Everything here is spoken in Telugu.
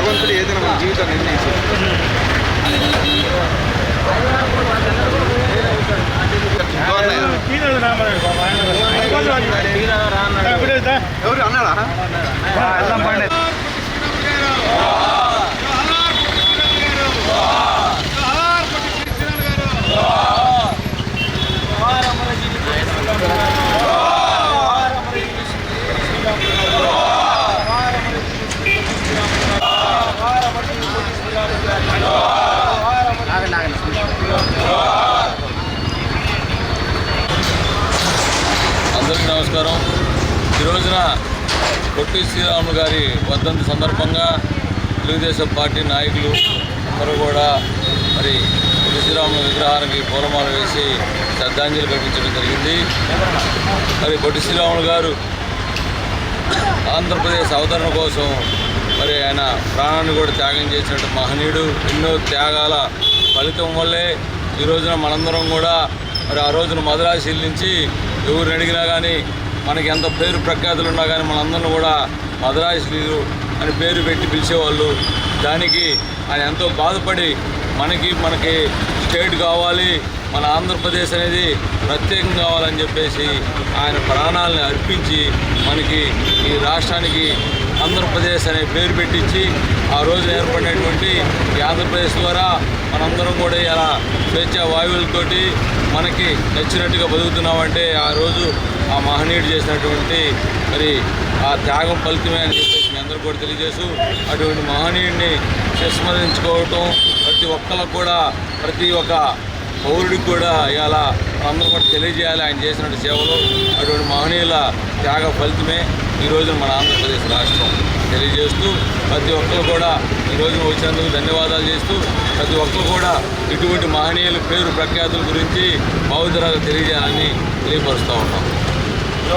భగవంతుడు ఏదైనా మన జీవితం నిర్ణయించారు. ఎవరు అన్నాడా? అందరికీ నమస్కారం. ఈ రోజున పొట్టి శ్రీరాములు గారి వర్ధంతి సందర్భంగా తెలుగుదేశం పార్టీ నాయకులు అందరూ కూడా మరి పొట్టి శ్రీరాములు విగ్రహానికి పూలమాల వేసి శ్రద్ధాంజలి ఘటించడం జరిగింది. మరి పొట్టి శ్రీరాములు గారు ఆంధ్రప్రదేశ్ అవతరణ కోసం మరి ఆయన ప్రాణాన్ని కూడా త్యాగం చేసినట్టు మహనీయుడు. ఎన్నో త్యాగాల ఫలితం వల్లే ఈ రోజున మనందరం కూడా మరి ఆ రోజున మద్రాసు నుంచి ఎవరిని అడిగినా కానీ మనకి ఎంత పేరు ప్రఖ్యాతులు ఉన్నా కానీ మనందరం కూడా మద్రాసు అని పేరు పెట్టి పిలిచేవాళ్ళు. దానికి ఆయన ఎంతో బాధపడి మనకి స్టేట్ కావాలి, మన ఆంధ్రప్రదేశ్ అనేది ప్రత్యేకం కావాలని చెప్పేసి ఆయన ప్రాణాలను అర్పించి మనకి ఈ రాష్ట్రానికి ఆంధ్రప్రదేశ్ అనే పేరు పెట్టించి ఆ రోజు ఏర్పడినటువంటి ఈ ఆంధ్రప్రదేశ్ ద్వారా మనందరం కూడా ఇలా స్వేచ్ఛా వాయువులతోటి మనకి నచ్చినట్టుగా బతుకుతున్నామంటే ఆ రోజు ఆ మహనీయుడు చేసినటువంటి మరి ఆ త్యాగం ఫలితమే అని చెప్పేసి మీ అందరూ కూడా తెలియజేస్తూ అటువంటి మహనీయుడిని విస్మరించుకోవటం ప్రతి ఒక్కరికి కూడా ప్రతి ఒక్క పౌరుడికి కూడా ఇలా అందరూ కూడా తెలియజేయాలి ఆయన చేసినటువంటి సేవలు. అటువంటి మహనీయుల త్యాగ ఫలితమే ఈ రోజున మన ఆంధ్రప్రదేశ్ రాష్ట్రం తెలియజేస్తూ ప్రతి ఒక్కరు కూడా ఈ రోజున వచ్చినందుకు ధన్యవాదాలు చేస్తూ ప్రతి ఒక్కరు కూడా ఇటువంటి మహనీయుల పేరు ప్రఖ్యాతుల గురించి భావితరాలకు తెలియజేయాలని తెలియపరుస్తూ ఉన్నాం.